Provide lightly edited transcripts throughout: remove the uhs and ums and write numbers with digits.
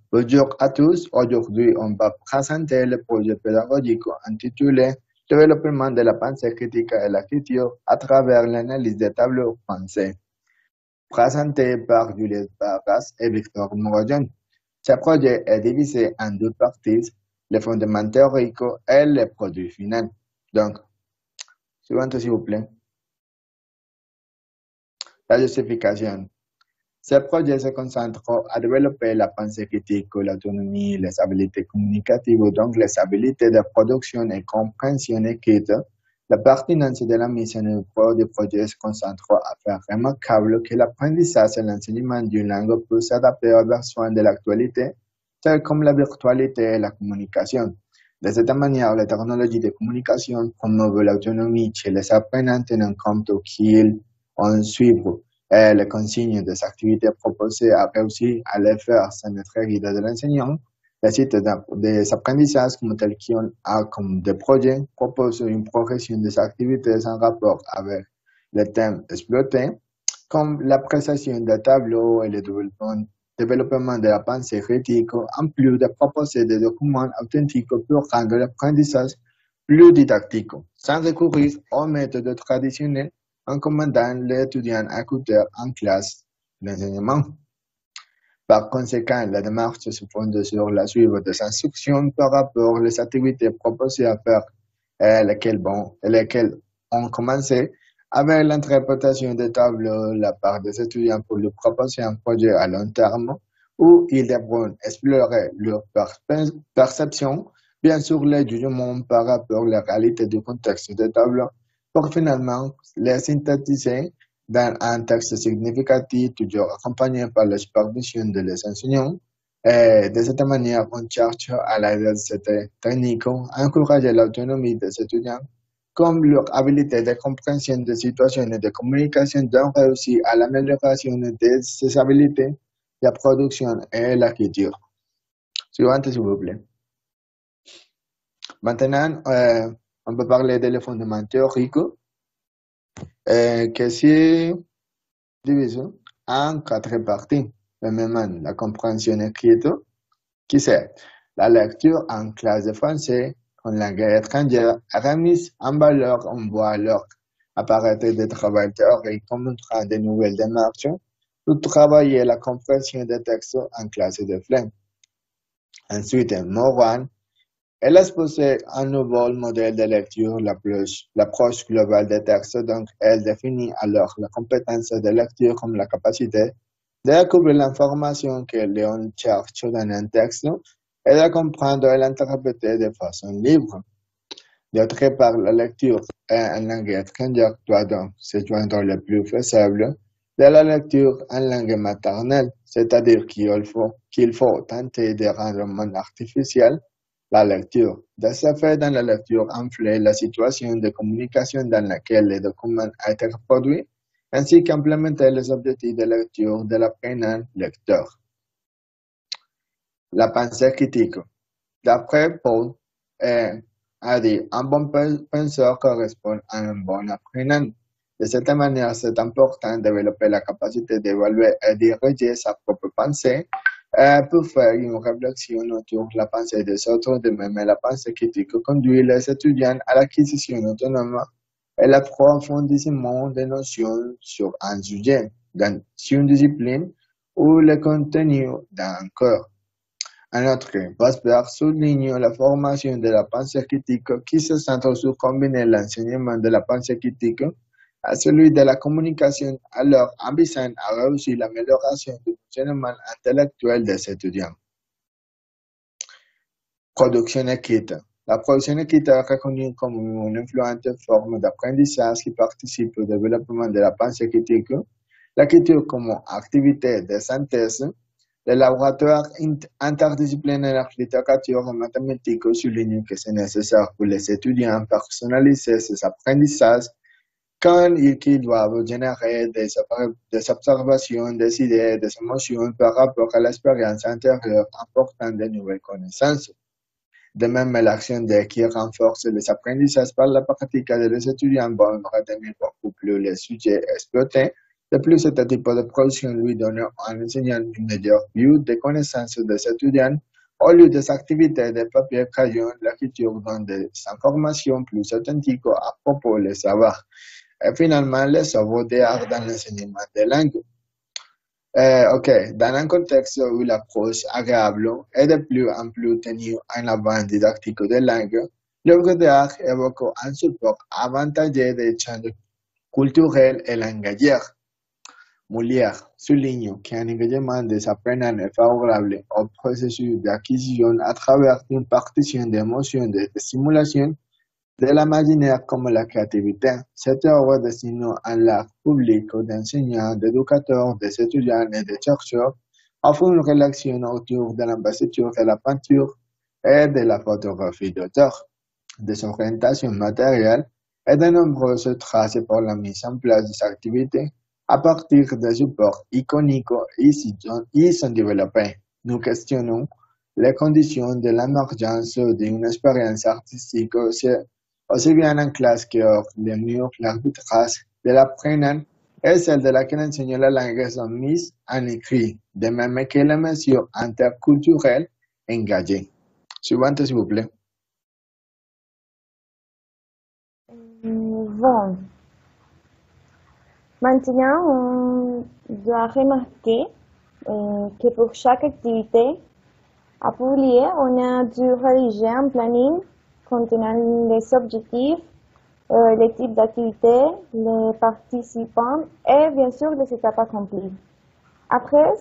Bonjour à tous. Aujourd'hui, on va présenter le projet pédagogique intitulé Développement de la pensée critique et l'écriture à travers l'analyse des tableaux français, présenté par Juliette Barras et Victor Morodjon. Ce projet est divisé en deux parties, le fondement théorique et le produit final. Donc, suivante s'il vous plaît. La justification. Ce projet se concentre à développer la pensée critique, l'autonomie, les habiletés communicatives, donc les habiletés de production et compréhension écrite. La pertinence de la mise en œuvre du projet se concentre à faire remarquable que l'apprentissage et l'enseignement d'une langue peut s'adapter aux besoins de l'actualité, tels comme la virtualité et la communication. De cette manière, les technologies de communication promeuvent l'autonomie chez les apprenants tenant compte qu'ils en suivre et les consignes des activités proposées à réussir à les faire sans être guidé de l'enseignant. Les sites des apprentissages tels qu'ils ont comme des projets proposent une progression des activités en rapport avec les thèmes exploités, comme l'appréciation des tableaux et le développement de la pensée critique, en plus de proposer des documents authentiques pour rendre l'apprentissage plus didactique, sans recourir aux méthodes traditionnelles en commandant l'étudiant à écouter en classe l'enseignement. Par conséquent, la démarche se fonde sur la suite des instructions par rapport aux activités proposées à faire et lesquelles ont commencé avec l'interprétation des tableaux de la part des étudiants pour leur proposer un projet à long terme où ils devront explorer leur perception, bien sûr les jugements par rapport à la réalité du contexte des tableaux, pour finalement les synthétiser dans un texte significatif, toujours accompagné par la supervision de les enseignants. Et de cette manière, on cherche à l'aide de cette technique à encourager l'autonomie des étudiants, comme leur habilité de compréhension des situations et de communication, donc réussir à l'amélioration de ces habilités, la production et l'écriture. Suivante, s'il vous plaît. Maintenant, on peut parler des fondements théoriques, que c'est divisé en 4 parties. Premièrement, la compréhension écrite, qui c'est la lecture en classe de français en langue étrangère, remise en valeur, on voit alors apparaître des travaux théoriques comme montrant de nouvelles démarches pour travailler la compréhension des textes en classe de flemme. Ensuite, Moran, elle a exposé un nouveau modèle de lecture, l'approche globale des textes, donc elle définit alors la compétence de lecture comme la capacité de découvrir l'information que l'on cherche dans un texte et de comprendre et l'interpréter de façon libre. D'autre part, la lecture en langue étrangère doit donc se joindre le plus faisable de la lecture en langue maternelle, c'est-à-dire qu'il faut tenter de rendre moins artificiel la lecture. De ce fait, dans la lecture, enfler la situation de communication dans laquelle le document a été reproduit, ainsi qu'implémenter les objectifs de lecture de l'apprenant lecteur. La pensée critique. D'après Paul, a dit, un bon penseur correspond à un bon apprenant. De cette manière, c'est important de développer la capacité d'évaluer et de diriger sa propre pensée pour faire une réflexion autour de la pensée des autres. De même, la pensée critique conduit les étudiants à l'acquisition autonome et l'approfondissement des notions sur un sujet, dans une discipline ou le contenu d'un cours. En outre, Vosberg souligne la formation de la pensée critique qui se centre sur combiner l'enseignement de la pensée critique à celui de la communication, alors ambition à réussir l'amélioration du fonctionnement intellectuel des étudiants. Production écrite. La production écrite est reconnue comme une influente forme d'apprentissage qui participe au développement de la pensée critique. L'écriture comme activité de synthèse. Le laboratoire interdisciplinaire littérature et mathématiques souligne que c'est nécessaire pour les étudiants personnaliser ces apprentissages quand ils doivent générer des observations, des idées, des émotions par rapport à l'expérience antérieure apportant de nouvelles connaissances. De même, l'action qui renforce les apprentissages par la pratique des étudiants vont retenir beaucoup plus les sujets exploités De plus, ce type de production lui donne à l'enseignant une meilleure vue des connaissances des étudiants. Au lieu des activités de papier-crayon, l'écriture donne des informations plus authentiques à propos des savoirs. Et finalement, les savoir d'art dans l'enseignement des langues. Ok, dans un contexte où l'approche agréable est de plus en plus tenue en avant didactique des langues, l'œuvre d'art évoque un support avantageux des échanges culturels et langagiers. Molière souligne qu'un engagement des apprenants est favorable au processus d'acquisition à travers une partition d'émotions de stimulation de la manière comme la créativité. Cette œuvre destine à l'art public d'enseignants, d'éducateurs, des étudiants et des chercheurs offre une relation autour de l'ambassadeur de la peinture et de la photographie d'auteur, des orientations matérielles et de nombreuses traces pour la mise en place des activités à partir des supports iconiques ils sont développés. Nous questionnons les conditions de l'émergence d'une expérience artistique aussi bien en classe que hors les murs, l'arbitrage de l'apprenant et celle de laquelle enseigne la langue sont mises en écrit, de même que les mesures interculturelles engagées. Suivante, s'il vous plaît. Bon, maintenant, on doit remarquer que pour chaque activité à publier, on a dû rédiger un planning contenant les objectifs, les types d'activités, les participants et bien sûr les étapes accomplies. Après,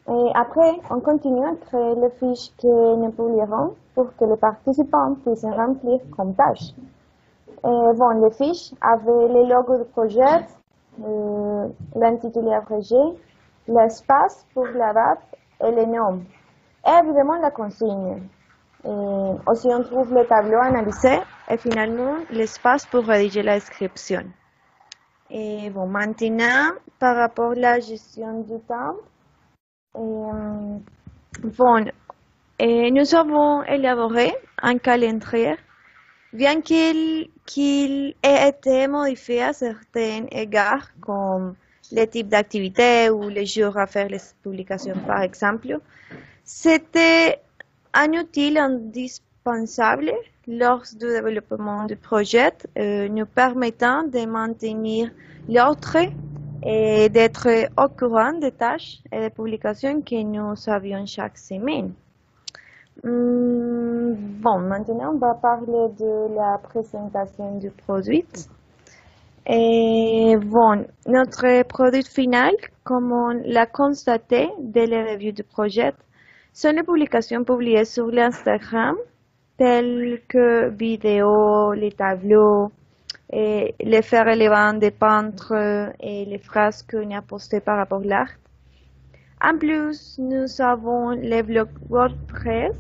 on continue à créer les fiches que nous publierons pour que les participants puissent remplir comme tâche. Bon, les fiches avaient les logos du projet, l'intitulé abrégé, l'espace pour la date et les noms. Et évidemment la consigne. Aussi on trouve le tableau analysé et finalement l'espace pour rédiger la description. Et bon, maintenant, par rapport à la gestion du temps, bon, nous avons élaboré un calendrier, bien qu'il ait été modifié à certains égards, comme les types d'activités ou les jours à faire les publications par exemple. C'était un outil indispensable lors du développement du projet, nous permettant de maintenir l'ordre et d'être au courant des tâches et des publications que nous avions chaque semaine. Bon, maintenant on va parler de la présentation du produit. Et bon, notre produit final, comme on l'a constaté dès les revues du projet, sont les publications publiées sur l'Instagram, telles que vidéos, les tableaux, et les faits relevants des peintres et les phrases qu'on a postées par rapport à l'art. En plus, nous avons les blogs WordPress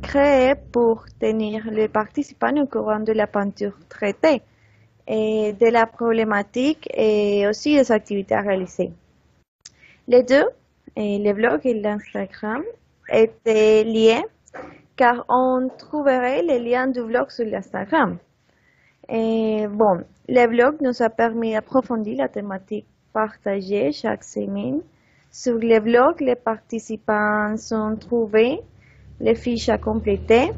créés pour tenir les participants au courant de la peinture traitée et de la problématique et aussi des activités à réaliser. Les deux, les blogs et l'Instagram, étaient liés car on trouverait les liens du blog sur l'Instagram. Et bon, le blog nous a permis d'approfondir la thématique partagée chaque semaine. Sur le blog, les participants ont trouvé les fiches à compléter.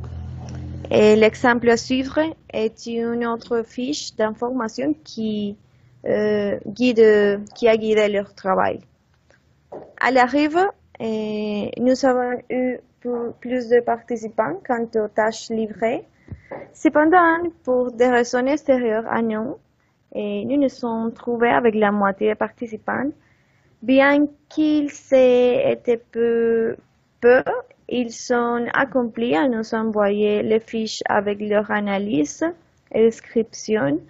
Et l'exemple à suivre est une autre fiche d'information qui a guidé leur travail. À l'arrivée, nous avons eu plus de participants quant aux tâches livrées. Cependant, pour des raisons extérieures à nous, nous nous sommes trouvés avec la moitié des participants. Bien qu'ils aient été peu, ils sont accomplis à nous envoyer les fiches avec leur analyse et description,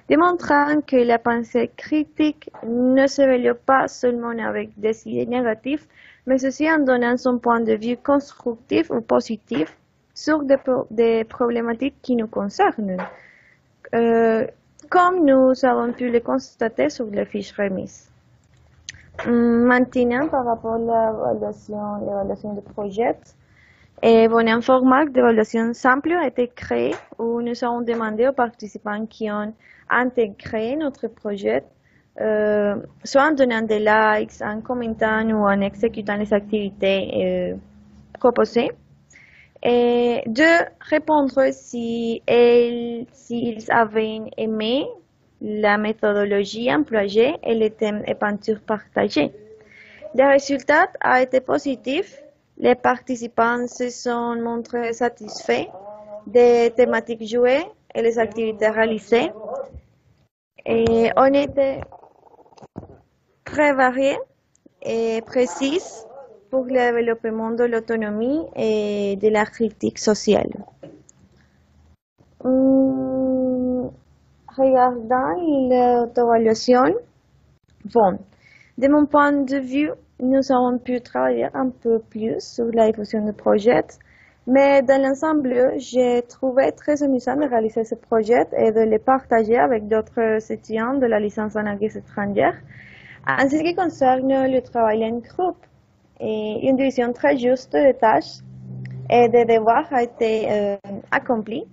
démontrant que la pensée critique ne se développe pas seulement avec des idées négatives, mais aussi en donnant son point de vue constructif ou positif sur des problématiques qui nous concernent, comme nous avons pu le constater sur les fiches remises. Maintenant, par rapport à l'évaluation du projet, un format d'évaluation simple a été créé où nous avons demandé aux participants qui ont intégré notre projet soit en donnant des likes, en commentant ou en exécutant les activités proposées. Et de répondre s'ils avaient aimé la méthodologie employée et les thèmes et peintures partagées. Le résultat a été positif. Les participants se sont montrés satisfaits des thématiques jouées et les activités réalisées. Et on était très variés et précis pour le développement de l'autonomie et de la critique sociale. Regardant l'auto-évaluation, bon, de mon point de vue, nous avons pu travailler un peu plus sur la diffusion du projet, mais dans l'ensemble, j'ai trouvé très amusant de réaliser ce projet et de le partager avec d'autres étudiants de la licence en langues étrangères. En ce qui concerne le travail en groupe, une division très juste des tâches et des devoirs a été accomplie.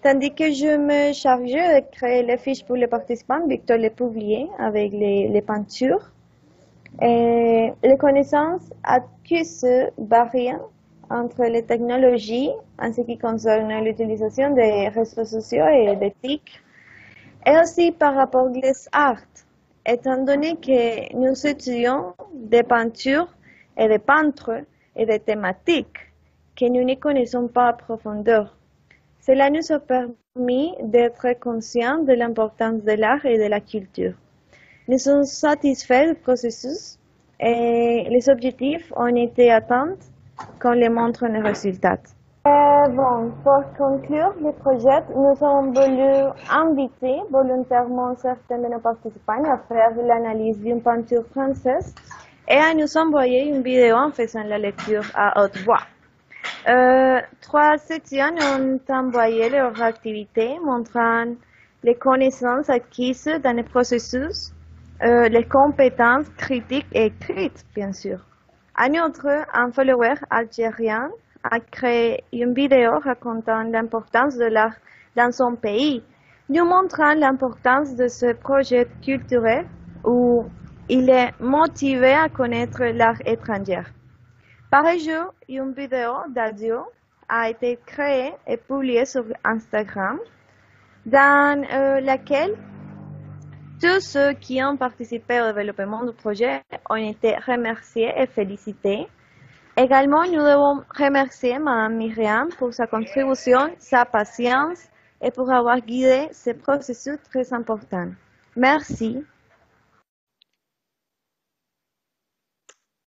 Tandis que je me chargeais de créer les fiches pour les participants, Victor les publiait avec les peintures. Et les connaissances acquises varient entre les technologies en ce qui concerne l'utilisation des réseaux sociaux et d'éthique, et aussi par rapport aux arts, étant donné que nous étudions des peintures et des peintres et des thématiques que nous ne connaissons pas à profondeur. Cela nous a permis d'être conscients de l'importance de l'art et de la culture. Nous sommes satisfaits du processus et les objectifs ont été atteints comme le montrent les résultats. Pour conclure le projet, nous avons voulu inviter volontairement certains de nos participants à faire l'analyse d'une peinture française et à nous envoyer une vidéo en faisant la lecture à haute voix. 3 étudiants ont envoyé leur activité montrant les connaissances acquises dans le processus, les compétences critiques et écrites, bien sûr. Un autre, un follower algérien, a créé une vidéo racontant l'importance de l'art dans son pays, nous montrant l'importance de ce projet culturel où il est motivé à connaître l'art étranger. Par exemple, une vidéo d'audio a été créée et publiée sur Instagram, dans laquelle tous ceux qui ont participé au développement du projet ont été remerciés et félicités. Également, nous devons remercier Mme Myriam pour sa contribution, sa patience et pour avoir guidé ce processus très important. Merci.